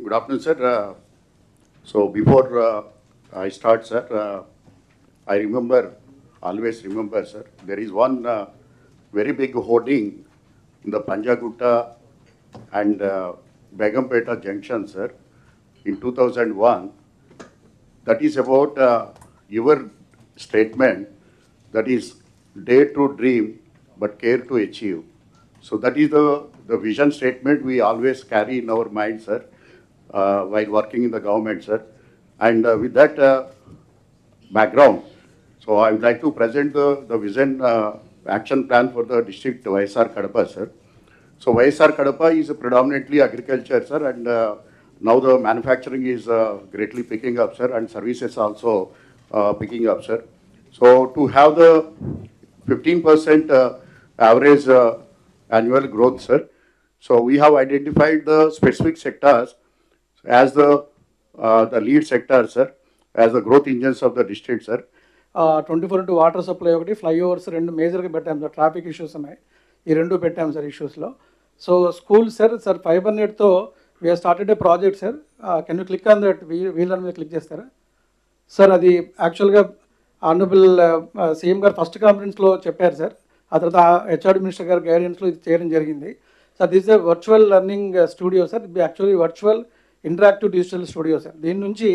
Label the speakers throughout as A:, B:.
A: Good afternoon, sir. So before I start, sir, always remember, sir, there is one very big hoarding in the Panjagutta and Begumpeta junction, sir, in 2001. That is about your statement, that is dare to dream but care to achieve. So that is the vision statement we always carry in our mind, sir, while working in the government, sir. And with that background, so I would like to present the vision action plan for the district YSR Kadapa, sir. So YSR Kadapa is predominantly agriculture, sir, and now the manufacturing is greatly picking up, sir, and services also picking up, sir. So to have the 15% average annual growth, sir. So we have identified the specific sectors as the lead sector, sir, as the growth engines of the district, sir.
B: 24 into water supply ఒకటి flyovers రెండు మేజర్గా పెట్టాము sir. Traffic issues ఉన్నాయి, ఈ రెండు పెట్టాము sir ఇష్యూస్లో. So school sir fibre నెట్తో we started a project sir. Can you click on that వీళ్ళ మీద క్లిక్ చేస్తారా సార్? అది యాక్చువల్గా ఆనరబుల్ సీఎం గారు ఫస్ట్ కాన్ఫరెన్స్లో చెప్పారు సార్. ఆ తర్వాత హెచ్ఆర్డి మినిస్టర్ గారి గైడెన్స్లో ఇది చేయడం జరిగింది sir. This a virtual learning studio sir. ఇది actually virtual interactive digital studio sir. దీని నుంచి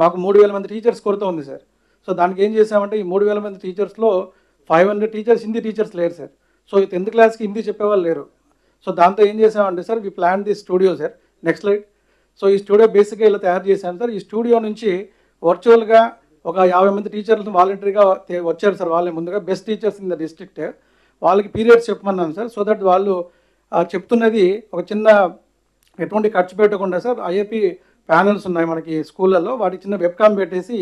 B: మాకు 3,000 మంది టీచర్స్ కొరత ఉంది సార్. సో దానికి ఏం చేసామంటే ఈ 3,000 మంది టీచర్స్లో 500 టీచర్స్ హిందీ టీచర్స్ లేరు సార్. సో 10th క్లాస్కి హిందీ చెప్పేవాళ్ళు లేరు. సో దాంతో ఏం చేసామంటే sir we plan the studio sir. Next slide. So ఈ స్టూడియో బేసిక్గా ఇలా తయారు చేశాను సార్. ఈ స్టూడియో నుంచి వర్చువల్గా ఒక 50 మంది టీచర్లు వాలంటరీగా వచ్చారు సార్. వాళ్ళని ముందుగా best teachers in the district వాళ్ళకి పీరియడ్స్ చెప్పమన్నాను సార్. సో దట్ వాళ్ళు చెప్తున్నది ఒక చిన్న ఎటువంటి ఖర్చు పెట్టకుండా సార్. ఐఏపీ ప్యానల్స్ ఉన్నాయి మనకి స్కూళ్ళల్లో, వాటి చిన్న వెబ్కామ్ పెట్టేసి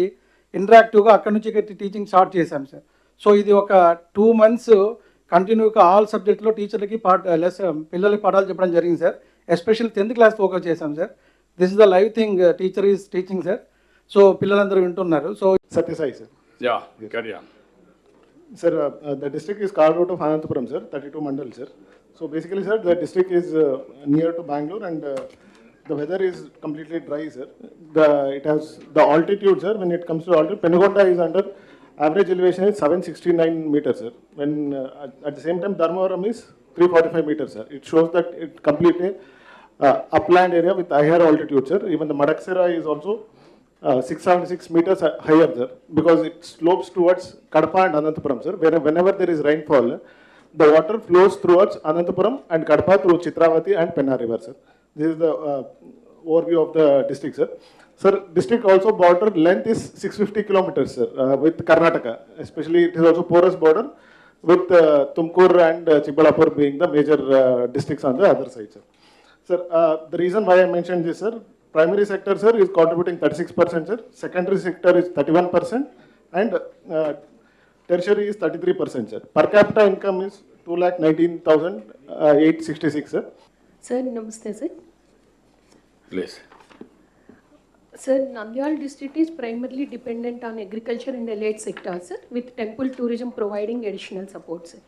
B: ఇంటరాక్టివ్గా అక్కడి నుంచి టీచింగ్ స్టార్ట్ చేశాం సార్. సో ఇది ఒక 2 months కంటిన్యూగా ఆల్ సబ్జెక్ట్లో టీచర్లకి పిల్లలకి పాఠాలు చెప్పడం జరిగింది sir. Especially 10th class focus చేశాం sir. This is the live thing, teacher is teaching sir. So పిల్లలందరూ వింటున్నారు. So
C: Satyasai, sir.
D: Yeah, carry on.
C: Sir, the district is carved out of Ananthapuram, sir, 32 mandal, sir. So basically, sir, the district is near to Bangalore and the weather is completely dry, sir. It has the altitude, sir. When it comes to altitude, Penugonda is under average elevation is 769 meters, sir. When at the same time, Dharmavaram is 345 meters, sir. It shows that it completely upland area with higher altitude, sir. Even the Madaksara is also 676 meters higher, sir, because it slopes towards Kadapa and Ananthapuram, sir. Whenever there is rainfall, the water flows towards Ananthapuram and Kadapa through Chitravati and Penna River, sir. This is the overview of the district, sir. Sir, district also border length is 650 kilometers, sir, with Karnataka. Especially it is also porous border with Tumkur and Chikbalapur being the major districts on the other side, sir. Sir, the reason why I mentioned this, sir, primary sector, sir, is contributing 36%, sir. Secondary sector is 31%, and tertiary is 33%, sir. Per capita income is 2,19,866, sir.
E: Sir, namaste, sir.
D: Please.
E: Sir, Nandyal district is primarily dependent on agriculture and allied sectors, sir, with temple tourism providing additional support, sir.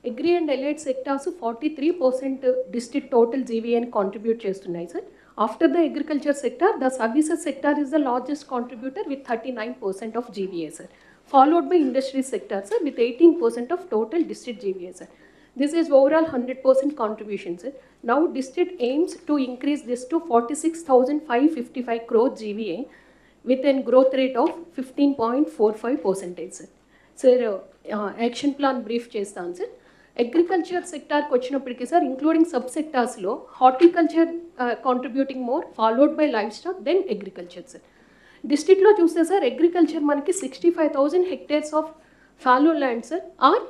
E: Agri and allied sectors 43% district total GVN contribute చేస్తున్నాయి, sir. After the agriculture sector, the services sector is the largest contributor with 39% of GVA, sir. Followed by industry sector, sir, with 18% of total district GVA, sir. This is overall 100% contribution, sir. Now district aims to increase this to 46,555 crore GVA with a growth rate of 15.45%, sir. Sir, action plan brief చేస్తాను sir. Agriculture సెక్టార్కి వచ్చినప్పటికీ sir, including sub సెక్టార్స్లో horticulture contributing more, followed by live stock, then agriculture sir. డిస్ట్రిక్ట్లో చూస్తే sir agriculture మనకి 65,000 hectares of fallow land sir are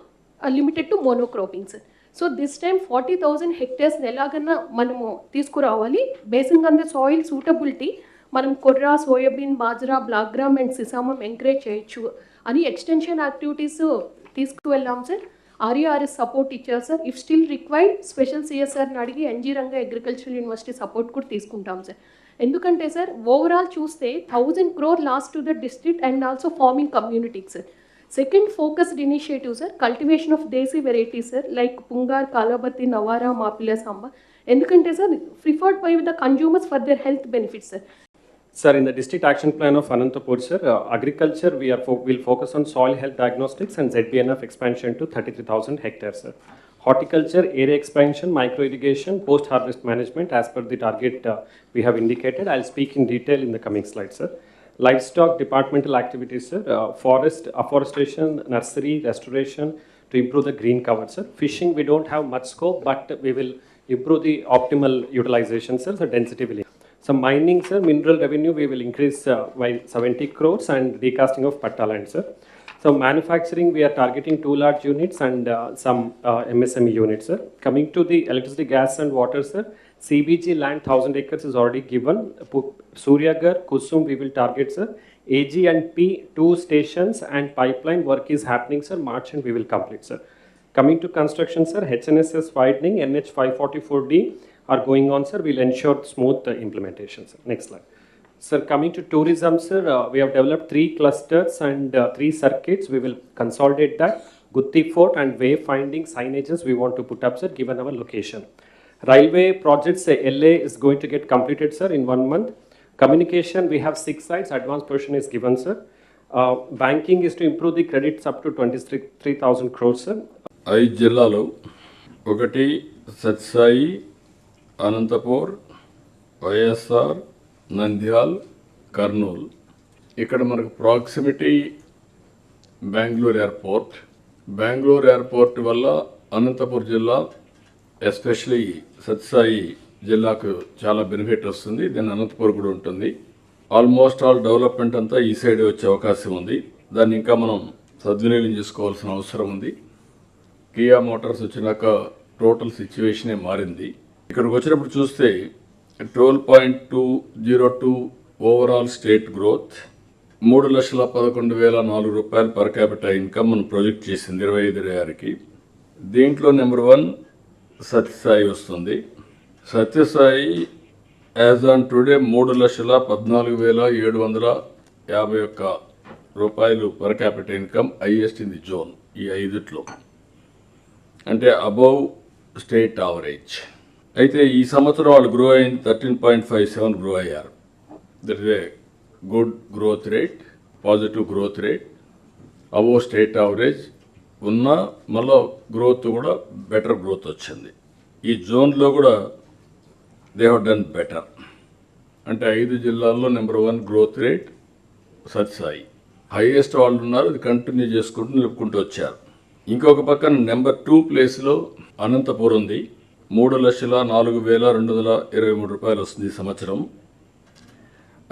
E: limited to monocropping sir. So this time 40,000 hectares ఎలాగన్నా మనము తీసుకురావాలి. Basing on the soil suitability మనం korra, soybean, bajra, black gram and sesamum encourage చేయొచ్చు అని extension activities తీసుకువెళ్ళాం సార్. ఆర్ఏఆర్ఎస్ సపోర్ట్ ఇచ్చారు sir. If still required special సిఎస్ఆర్ని అడిగి NG Ranga agricultural university support కూడా తీసుకుంటాం సార్. ఎందుకంటే సార్ ఓవరాల్ చూస్తే 1,000 crore lost to the district and also farming కమ్యూనిటీకి sir. Second focused initiative, sir, cultivation of desi varieties, sir, like Pungar, Kalabati, Navara, Mapila, Samba, ఎందుకంటే sir preferred by the consumers for their health benefits, sir.
F: Sir, in the district action plan of Anantapur, sir, agriculture, will focus on soil health diagnostics and ZBNF expansion to 33,000 hectares, sir. Horticulture, area expansion, micro irrigation, post-harvest management, as per the target we have indicated. I'll speak in detail in the coming slides, sir. Livestock departmental activities, sir. Forest, afforestation, nursery, restoration to improve the green cover, sir. Fishing, we don't have much scope, but we will improve the optimal utilization, sir. So density will. So mining, sir, mineral revenue, we will increase by 70 crores and decasting of patta land, sir. So manufacturing, we are targeting 2 large units and some MSME units, sir. Coming to the electricity, gas and water, sir, CBG land 1000 acres is already given. Suryagar, Kusum, we will target, sir. AG and P, 2 stations and pipeline work is happening, sir. March and we will complete, sir. Coming to construction, sir, HNSS widening, NH 544D are going on, sir. We'll ensure smooth implementation, sir. Next slide. Sir, coming to tourism, sir, we have developed 3 clusters and 3 circuits. We will consolidate that. Gutti Fort and wayfinding signages we want to put up, sir, given our location. Railway projects, LA is going to get completed, sir, in 1 month. Communication, we have 6 sites. Advance portion is given, sir. Banking is to improve the credits up to 23,000 crores, sir.
D: 5 జిల్లాలు, ఒకటి సత్సాయి, అనంతపూర్, వైఎస్ఆర్, నంద్యాల్, కర్నూల్. ఇక్కడ మనకు proximity Bengaluru airport వల్ల అనంతపూర్ జిల్లా especially సత్సాయి జిల్లాకు చాలా benefit వస్తుంది. దీని అనంతపూర్ కూడా ఉంటుంది. ఆల్మోస్ట్ ఆల్ డెవలప్మెంట్ అంతా ఈ సైడ్ వచ్చే అవకాశం ఉంది. దాన్ని ఇంకా మనం సద్వినియోగం చేసుకోవాల్సిన అవసరం ఉంది. కియా మోటార్స్ వచ్చినాక టోటల్ సిచ్యువేషనే మారింది. ఇక్కడికి వచ్చినప్పుడు చూస్తే 12.202 ఓవరాల్ స్టేట్ గ్రోత్, 3,11,004 రూపాయలు పర్ క్యాపిటల్ ఇన్కమ్ మనం ప్రొజెక్ట్ చేసింది 25-26కి. దీంట్లో నెంబర్ 1 సత్యసాయి వస్తుంది. సత్యసాయి యాజ్ ఆన్ టుడే 3,14,751 రూపాయలు per capital income, highest in the zone ఈ 5ట్లో, అంటే అబౌవ్ స్టేట్ యావరేజ్. అయితే ఈ సంవత్సరం వాళ్ళు గ్రో అయింది 13.57 గ్రో అయ్యారు. That is a good growth rate, positive growth rate, above state average ఉన్న మళ్ళీ గ్రోత్ కూడా బెటర్ గ్రోత్ వచ్చింది. ఈ జోన్లో కూడా దే హ్యావ్ డన్ బెటర్. అంటే 5 జిల్లాల్లో నెంబర్ 1 గ్రోత్ రేట్ సత్సాయి, హైయెస్ట్ వాళ్ళు ఉన్నారు. అది కంటిన్యూ చేసుకుంటూ నిలుపుకుంటూ వచ్చారు. ఇంకొక పక్కన నెంబర్ 2 ప్లేస్లో అనంతపూర్ ఉంది. 3,04,223 రూపాయలు వస్తుంది ఈ సంవత్సరం.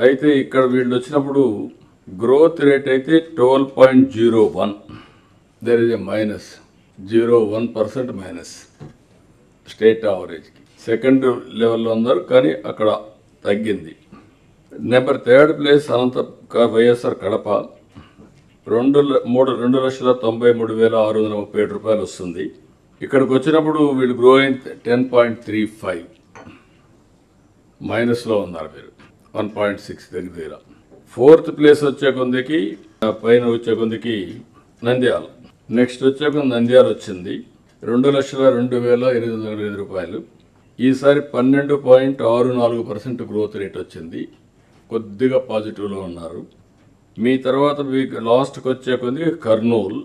D: అయితే ఇక్కడ వీళ్ళు వచ్చినప్పుడు గ్రోత్ రేట్ అయితే 12.01, there is a minus 0.01% minus state యావరేజ్కి. సెకండ్ లెవెల్లో ఉన్నారు కానీ అక్కడ తగ్గింది. నెంబర్ 3 ప్లేస్ వైఎస్ఆర్ కడప, 2,93,637 రూపాయలు వస్తుంది. ఇక్కడికి వచ్చినప్పుడు వీళ్ళు గ్రో అయింది 10.35, మైనస్లో ఉన్నారు మీరు 1.6 దగ్గర. 4th ప్లేస్ వచ్చే కొందికి పైన వచ్చే కొందికి నంద్యాల. నెక్స్ట్ వచ్చే కొంది నంద్యాల వచ్చింది 2,02,805 రూపాయలు. ఈసారి 12.64% గ్రోత్ రేట్ వచ్చింది. కొద్దిగా పాజిటివ్లో ఉన్నారు. మీ తర్వాత మీకు లాస్ట్కి వచ్చే కొద్దిగా కర్నూలు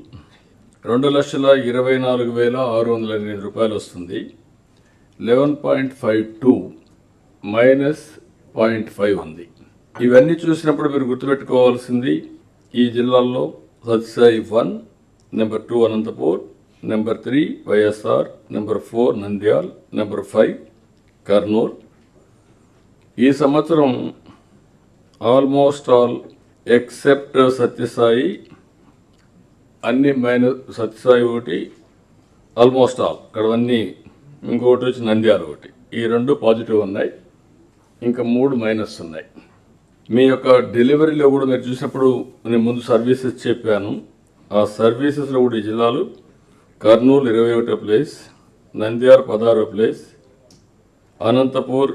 D: 2,24,608 రూపాయలు వస్తుంది. 11.52 మైనస్ 0.5 ఉంది. ఇవన్నీ చూసినప్పుడు మీరు గుర్తుపెట్టుకోవాల్సింది ఈ జిల్లాల్లో Sathya Sai 1, number 2 Anantapur, number 3 YSR, number 4 Nandyal, number 5 Kurnool. ఈ సంవత్సరం ఆల్మోస్ట్ ఆల్ ఎక్సెప్ట్ సత్యసాయి అన్ని మైనస్, సత్యసాయి ఒకటి ఆల్మోస్ట్ ఆల్ ఇక్కడ అన్నీ, ఇంకొకటి వచ్చి నంద్యాల ఒకటి, ఈ 2 పాజిటివ్ ఉన్నాయి, ఇంకా 3 మైనస్ ఉన్నాయి. మీ యొక్క డెలివరీలో కూడా మీరు చూసినప్పుడు నేను ముందు సర్వీసెస్ చెప్పాను. ఆ సర్వీసెస్లో కూడా ఈ జిల్లాలు కర్నూలు 21వ ప్లేస్, నంద్యాల 16వ ప్లేస్, అనంతపూర్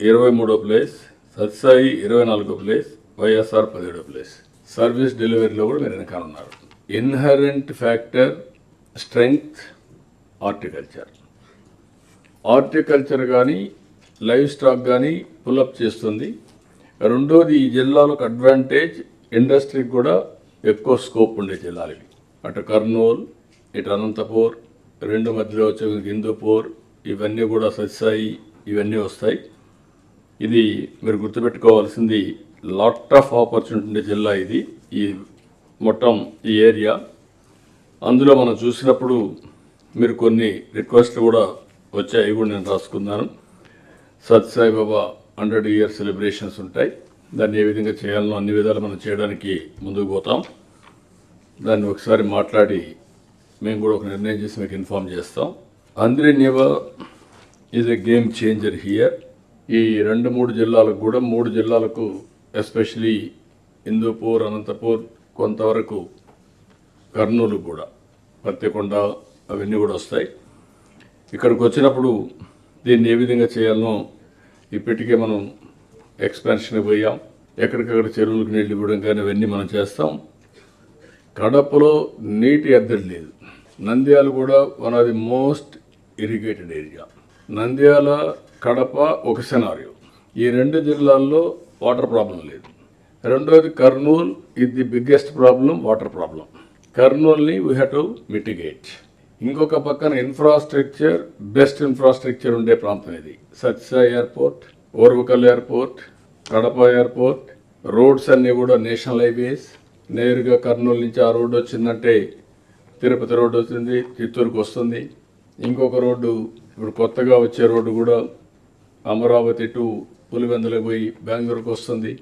D: 23వ ప్లేస్, సత్సాయి 24వ ప్లేస్, వైఎస్ఆర్ 17వ ప్లేస్. సర్వీస్ డెలివరీలో కూడా మీరు వెనకాల ఉన్నారు. Inherent factor strength horticulture. Horticulture కానీ లైవ్ స్టాక్ కానీ పుల్అప్ చేస్తుంది. రెండోది ఈ జిల్లాలకు అడ్వాంటేజ్, ఇండస్ట్రీకి కూడా ఎక్కువ స్కోప్ ఉండే జిల్లాలు ఇవి. అటు కర్నూలు, ఇటు అనంతపూర్, రెండు మధ్యలో వచ్చే హిందూపూర్, ఇవన్నీ కూడా సత్సాయి, ఇవన్నీ వస్తాయి. ఇది మీరు గుర్తుపెట్టుకోవాల్సింది, లాట్ ఆఫ్ ఆపర్చునిటీ ఉండే జిల్లా ఇది, ఈ మొత్తం ఈ ఏరియా. అందులో మనం చూసినప్పుడు మీరు కొన్ని రిక్వెస్ట్లు కూడా వచ్చాయి, కూడా నేను రాసుకున్నాను. సత్సాయిబాబా 100 year సెలబ్రేషన్స్ ఉంటాయి. దాన్ని ఏ విధంగా చేయాలనో అన్ని విధాలు మనం చేయడానికి ముందుకు పోతాం. దాన్ని ఒకసారి మాట్లాడి మేము కూడా ఒక నిర్ణయం చేసి మీకు ఇన్ఫామ్ చేస్తాం. Handri Neeva is a game changer here. ఈ 2-3 జిల్లాలకు కూడా, 3 జిల్లాలకు ఎస్పెషలీ హిందూపూర్, అనంతపూర్, కొంతవరకు కర్నూలు కూడా, పత్తికొండ అవన్నీ కూడా వస్తాయి. ఇక్కడికి వచ్చినప్పుడు దీన్ని ఏ విధంగా చేయాలనో ఇప్పటికే మనం ఎక్స్పాన్షన్ పోయాం. ఎక్కడికక్కడ చెరువులకు నీళ్ళు ఇవ్వడం కానీ అవన్నీ మనం చేస్తాం. కడపలో నీటి ఎద్దడి లేదు. నంద్యాల కూడా one of the most irrigated area. Nandyal, Kadapa ఒక సినారియో. ఈ 2 జిల్లాల్లో వాటర్ ప్రాబ్లం లేదు. రెండోది కర్నూలు ఇది the biggest problem, water problem. కర్నూలుని వీ హ్యావ్ టు మిటిగేట్. ఇంకొక పక్కన ఇన్ఫ్రాస్ట్రక్చర్, బెస్ట్ ఇన్ఫ్రాస్ట్రక్చర్ ఉండే ప్రాంతం ఇది. Sathyasai airport, Orvakal airport, Kadapa airport, roads అన్నీ కూడా నేషనల్ హైవేస్. నేరుగా కర్నూలు నుంచి ఆ రోడ్డు వచ్చిందంటే తిరుపతి రోడ్డు వస్తుంది, చిత్తూరుకు వస్తుంది. ఇంకొక రోడ్డు ఇప్పుడు కొత్తగా వచ్చే రోడ్డు కూడా అమరావతి టు పులివెందులకు పోయి బెంగళూరుకు వస్తుంది.